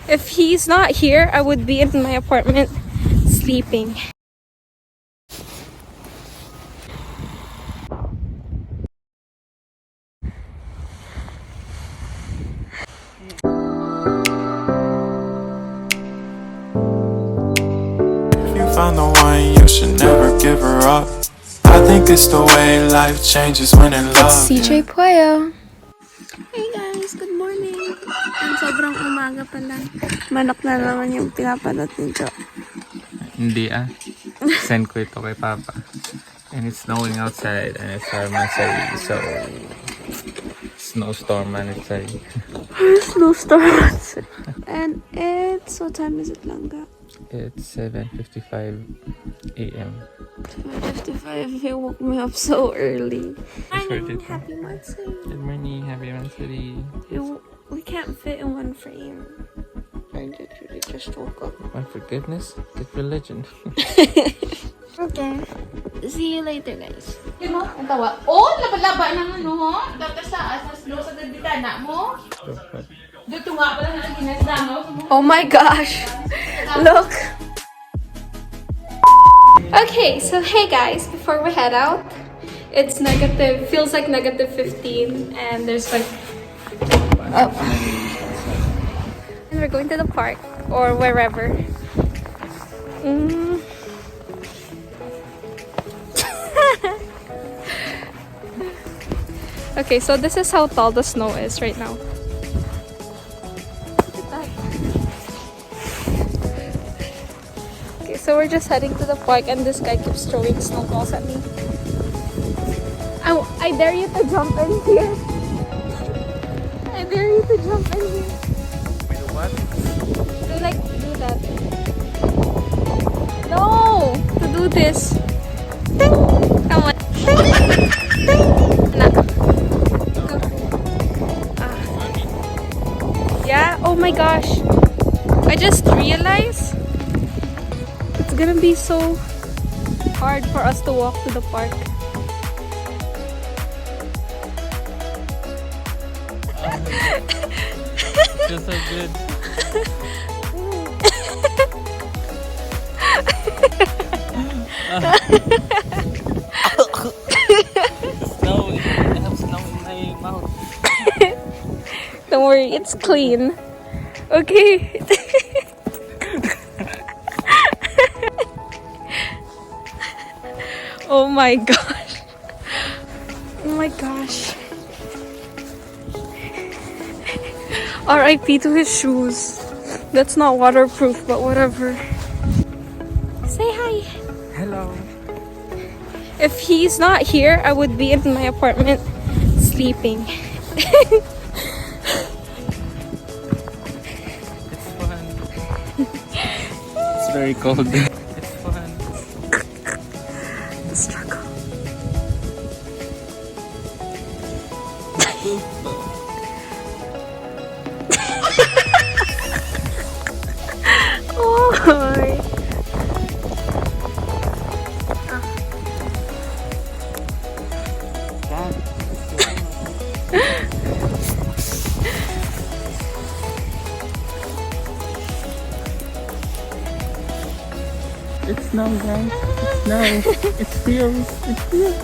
If he's not here, I would be in my apartment sleeping. If you found the one, you should never give her up. I think it's the way life changes when in love. It's CJ Puyo. Hey guys, good morning. Ang sobrang umaga pa lang. Manok na naman yung pinapanood ni Jo. Hindi Send ko ito kay Papa. And it's snowing outside and it's our Monthsary, so Snowstorm Monthsary. Snowstorm. And it's, what time is it, langga? It's 7:55 a.m. 7:55. He woke me up so early. Morning, Happy Monthsary. Good morning, happy Monthsary. We can't fit in one frame. I literally just woke up. My forgiveness, get religion. Okay. See you later, guys. Yun mo, ang tawa. Oh, laba-laba ng ano, dapat sa slow sa bintana mo. Dito nga pala sa ginasdano. Oh my gosh. Look. Okay, so hey guys, before we head out, it's negative, feels like negative 15, and there's like, oh. And we're going to the park or wherever. Okay, so this is how tall the snow is right now. Look at that. Okay, so we're just heading to the park and this guy keeps throwing snowballs at me. I dare you to jump in here. I dare you to jump in here. Wait, what? Do that. No! To do this. Ding! Come on. Ding! Ding! Na. Go. Yeah? Oh my gosh. I just realized it's gonna be so hard for us to walk to the park. Feels so good. Snow, I have snow in my mouth. Don't worry, it's clean. Okay. Oh my gosh. Oh my gosh. RIP to his shoes. That's not waterproof, but whatever. Say hi. Hello. If he's not here, I would be in my apartment sleeping. It's fun. It's very cold. It's fun. The struggle. Oh. It's snow, guys. It's snow. It feels. It feels.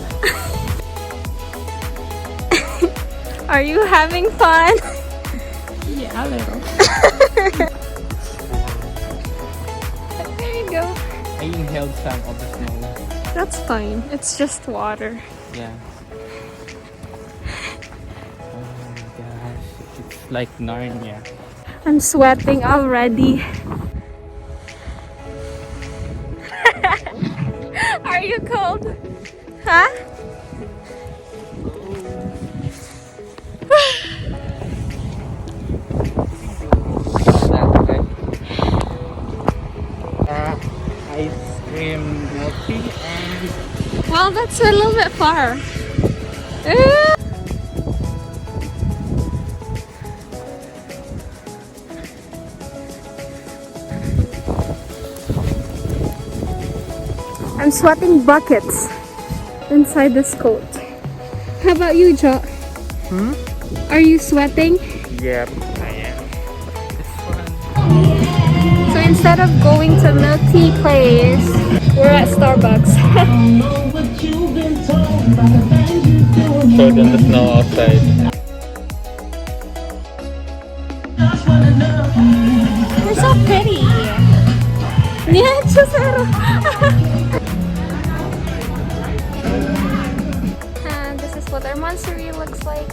Are you having fun? Yeah, a little. There you go. I inhaled some of the snow. That's fine. It's just water. Yeah. Oh my gosh. It's like Narnia. I'm sweating already. Are you cold? Huh? Ice cream milky and Well, that's a little bit far. I'm sweating buckets inside this coat. How about you, Jo? Are you sweating? Yep, I am. It's fun. So instead of going to milk tea place, we're at Starbucks. Show them the snow outside. You're so pretty. Yeah, Chusero. And this is what our Monthsary looks like.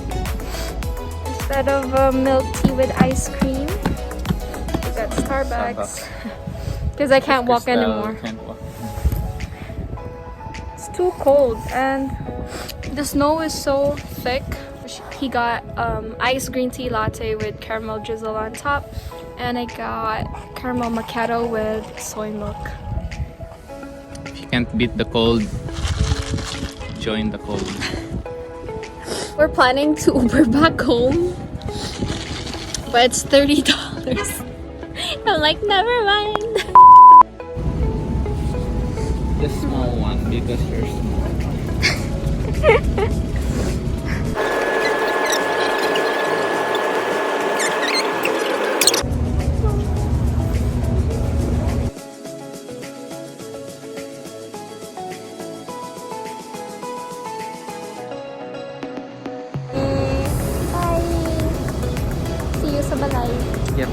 Instead of milk tea with ice cream, we got Starbucks. Because I can't walk anymore. Can't walk. It's too cold and the snow is so thick. He got iced green tea latte with caramel drizzle on top, and I got caramel macchiato with soy milk. If you can't beat the cold, join the cold. We're planning to Uber back home, but it's $30. I'm like, never mind. The small one because you're small. Bye. See you sa balay. Yep.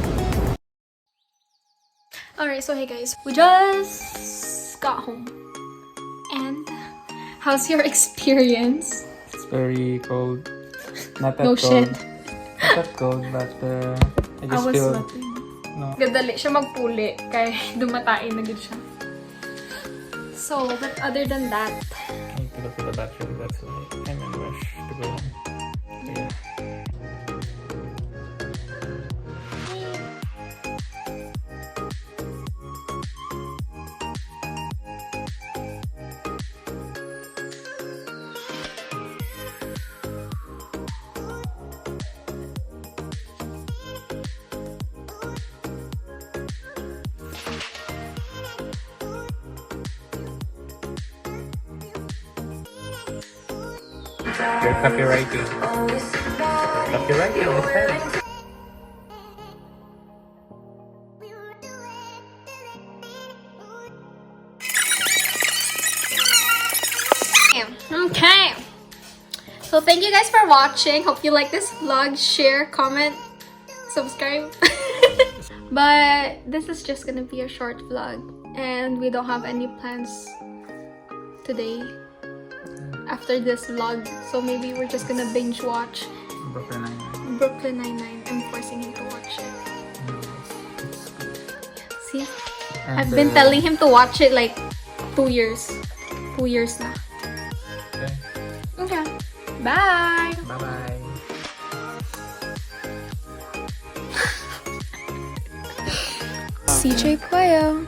Alright, so hey guys, we just got home. And how's your experience? It's very cold. Not that No cold. shit. Not that cold, but I I just was feel sweating. no. Gadali siya magpuli kaya dumatain na gud siya. So, but other than that, I need to go to the bathroom. That's why I'm in a rush to go home. Yeah. You're copywriting. Copywriting is fine. okay. So thank you guys for watching. Hope you like this vlog. Share, comment, subscribe. But this is just gonna be a short vlog, and we don't have any plans today after this vlog. So maybe we're just gonna binge watch Brooklyn Nine-Nine. Brooklyn Nine-Nine. I'm forcing him to watch it. See? And, I've been telling him to watch it like 2 years. 2 years na. Okay. Okay. Bye! Bye-bye. CJ Puyo.